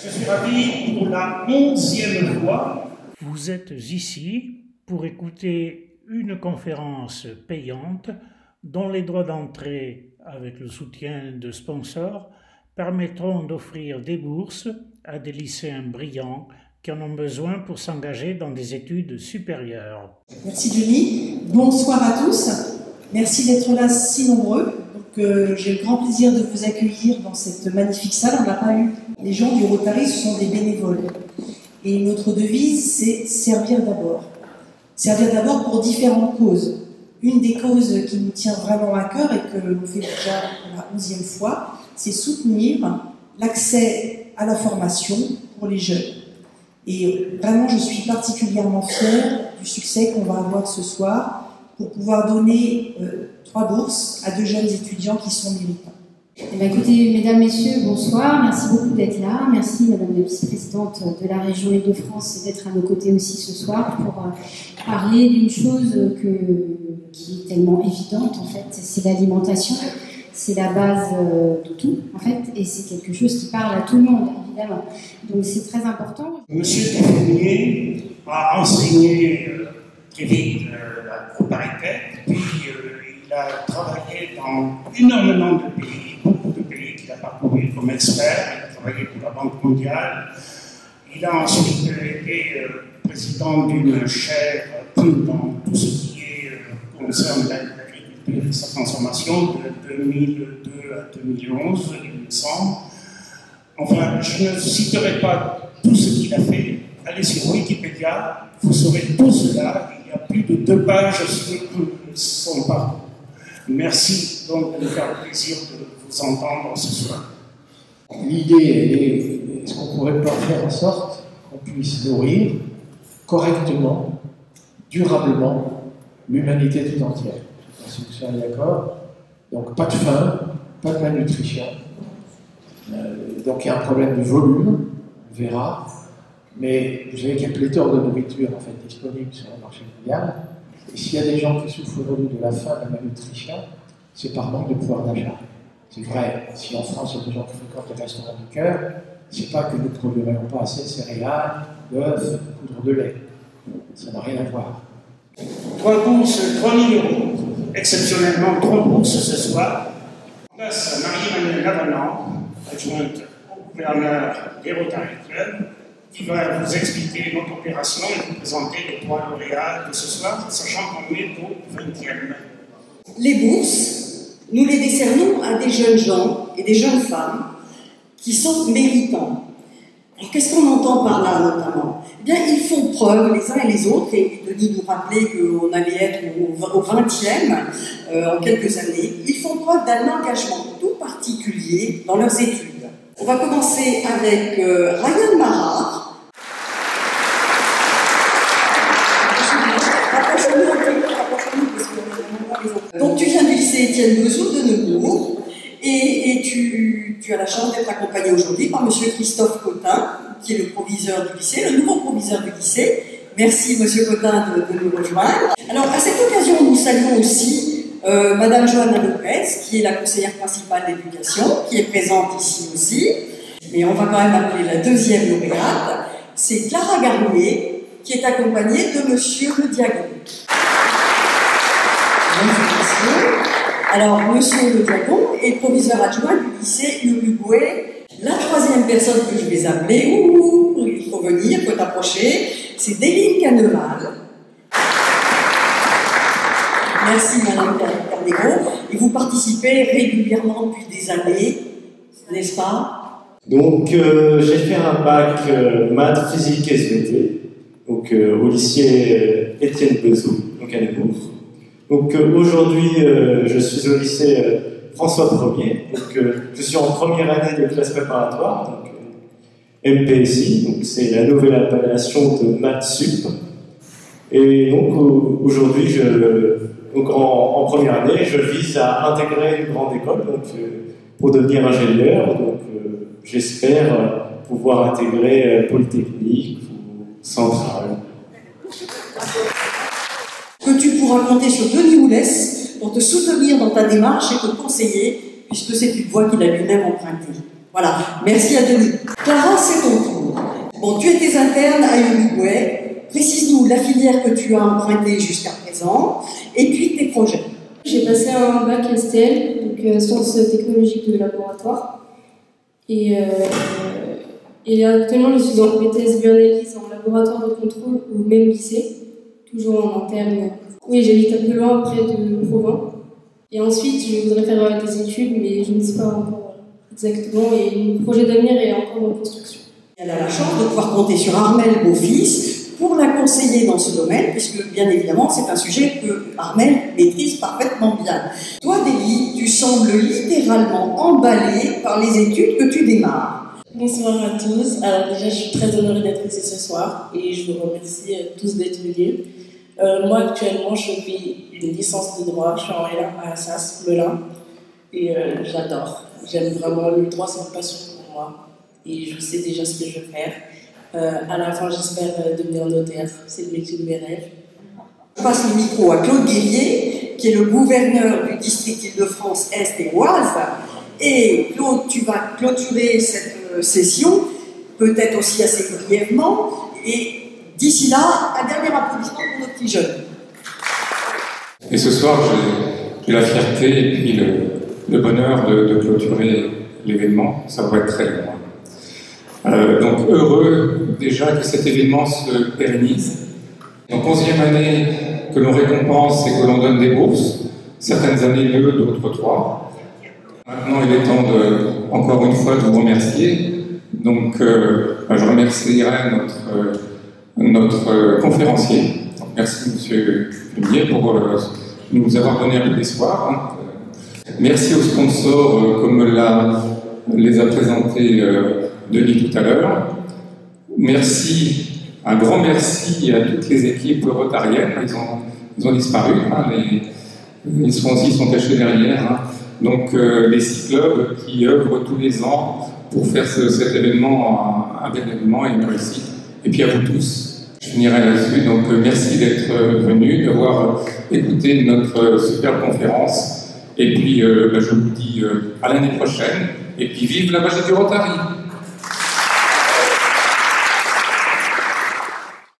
Je suis ravi pour la 11e fois. Vous êtes ici pour écouter une conférence payante dont les droits d'entrée, avec le soutien de sponsors, permettront d'offrir des bourses à des lycéens brillants qui en ont besoin pour s'engager dans des études supérieures. Merci Denis. Bonsoir à tous. Merci d'être là si nombreux. J'ai le grand plaisir de vous accueillir dans cette magnifique salle. On n'a pas eu les gens du Rotary, ce sont des bénévoles. Et notre devise, c'est servir d'abord. Servir d'abord pour différentes causes. Une des causes qui nous tient vraiment à cœur et que l'on fait déjà pour la 11e fois, c'est soutenir l'accès à la formation pour les jeunes. Et vraiment, je suis particulièrement fière du succès qu'on va avoir ce soir pour pouvoir donner 3 bourses à 2 jeunes étudiants qui sont méritants. Eh bien, écoutez, mesdames, messieurs, bonsoir. Merci beaucoup d'être là. Merci, madame la vice-présidente de la région Île-de-France, d'être à nos côtés aussi ce soir pour parler d'une chose qui est tellement évidente, en fait, c'est l'alimentation. C'est la base de tout, en fait, et c'est quelque chose qui parle à tout le monde, évidemment. Donc, c'est très important. Monsieur Téfournier a enseigné très vite la proparité, puis il a travaillé dans énormément de pays, beaucoup de pays qu'il a parcouru comme expert. Il a travaillé pour la Banque mondiale. Il a ensuite été président d'une chaire dans tout ce qui concerne l'agriculture et sa transformation de 2002 à 2011, il me semble. Enfin, je ne citerai pas tout ce qu'il a fait. Allez sur Wikipédia, vous saurez tout cela. Il y a plus de 2 pages sur son parcours. Merci donc de nous faire le plaisir de vous entendre ce soir. L'idée, elle est, est-ce qu'on pourrait pas faire en sorte qu'on puisse nourrir correctement, durablement, l'humanité tout entière? Je pense que vous serez d'accord. Donc pas de faim, pas de malnutrition. Donc il y a un problème de volume, on verra. Mais vous savez qu'il y a pléthore de nourriture en fait disponible sur le marché mondial. Et s'il y a des gens qui souffrent aujourd'hui de la faim, de la malnutrition, c'est par manque de pouvoir d'achat. C'est vrai, si en France il y a des gens qui fréquentent les restaurants du cœur, c'est pas que nous ne produirions pas assez de céréales, d'œufs, de poudre de lait. Ça n'a rien à voir. 3 bourses, 3 000 €. Exceptionnellement, 3 bourses ce soir. Place à Marie-Emmanuelle Lavanant, adjointe au gouverneur des Rotary Club, qui va vous expliquer notre opération et vous présenter les 3 lauréats de ce soir, sachant qu'on est au 20e. Les bourses, nous les décernons à des jeunes gens et des jeunes femmes qui sont méritants. Alors qu'est-ce qu'on entend par là notamment? Eh bien, ils font preuve les uns et les autres, et Denis nous rappelait qu'on allait être au 20e en quelques années, ils font preuve d'un engagement tout particulier dans leurs études. On va commencer avec Ryan Marat. Donc tu viens du lycée Étienne Bezou de Neubourg et tu as la chance d'être accompagné aujourd'hui par monsieur Christophe Cotin, qui est le proviseur du lycée, le nouveau proviseur du lycée. Merci monsieur Cotin de nous rejoindre. Alors à cette occasion, nous saluons aussi madame Johanna Lopez, qui est la conseillère principale d'éducation, qui est présente ici aussi. Mais on va quand même appeler la 2e lauréate. C'est Clara Garnier, qui est accompagnée de monsieur Le Diagon. Alors, monsieur Le Diagon est proviseur adjoint du lycée Uruguay. La 3e personne que je vais appeler, il faut venir, il faut t'approcher, c'est Déline Caneval. Merci madame Carnego. Et vous participez régulièrement depuis des années, n'est-ce pas? Donc, j'ai fait un bac maths, physique et SVT, donc au lycée Étienne Bezou, donc à Neubourg. Donc aujourd'hui, je suis au lycée François Ier, donc je suis en première année de classe préparatoire, donc MPSI, donc c'est la nouvelle appellation de Maths Sup. Et donc aujourd'hui, en première année, je vise à intégrer une grande école, donc pour devenir ingénieur. Donc j'espère pouvoir intégrer Polytechnique ou Centrale. Que tu pourras compter sur Denis Oulès pour te soutenir dans ta démarche et te conseiller, puisque c'est une voie qu'il a lui-même empruntée. Voilà, merci à Denis. Clara, c'est ton Bon, tu étais interne à Uruguay. Précise-nous la filière que tu as empruntée jusqu'à présent et puis tes projets. J'ai passé un bac STL, donc sciences technologiques de laboratoire. Et actuellement, je suis en BTS bioanalyse en laboratoire de contrôle au même lycée, toujours en interne. Oui, j'habite un peu loin, près de Provins. Et ensuite, je voudrais faire des études, mais je ne sais pas encore exactement. Et mon projet d'avenir est encore en construction. Elle a la chance de pouvoir compter sur Armel Beaufils pour la conseiller dans ce domaine, puisque bien évidemment c'est un sujet que Armel maîtrise parfaitement bien. Toi, Délie, tu sembles littéralement emballée par les études que tu démarres. Bonsoir à tous. Alors déjà, je suis très honorée d'être ici ce soir et je vous remercie tous d'être venus. Moi, actuellement, je fais une licence de droit. Je suis en L1 à Assas, Melun, et j'adore. J'aime vraiment le droit, c'est une passion pour moi et je sais déjà ce que je veux faire. À la fin, j'espère devenir notaire. C'est le métier de mes rêves. Je passe le micro à Claude Guerrier, qui est le gouverneur du district Île-de-France Est et Oise. Et Claude, tu vas clôturer cette session, peut-être aussi assez brièvement. Et d'ici là, un dernier applaudissement pour nos petits jeunes. Et ce soir, j'ai la fierté et puis le bonheur de clôturer l'événement. Ça va être très long. Donc heureux déjà que cet événement se pérennise. En 11e année que l'on récompense et que l'on donne des bourses, certaines années 2, d'autres 3. Maintenant il est temps encore une fois de vous remercier. Donc je remercierai notre conférencier. Donc, merci Monsieur Lumier pour nous avoir donné un peu d'espoir. Merci aux sponsors comme les a présentés Denis tout à l'heure. Merci, un grand merci à toutes les équipes rotariennes. Ils ont disparu, hein, les sponsors sont cachés derrière. Hein. Donc les 6 clubs qui œuvrent tous les ans pour faire cet événement un bel événement et une réussite. Et puis à vous tous, je finirai là-dessus. Donc merci d'être venus, d'avoir écouté notre super conférence. Et puis je vous dis à l'année prochaine. Et puis vive la magie du Rotary!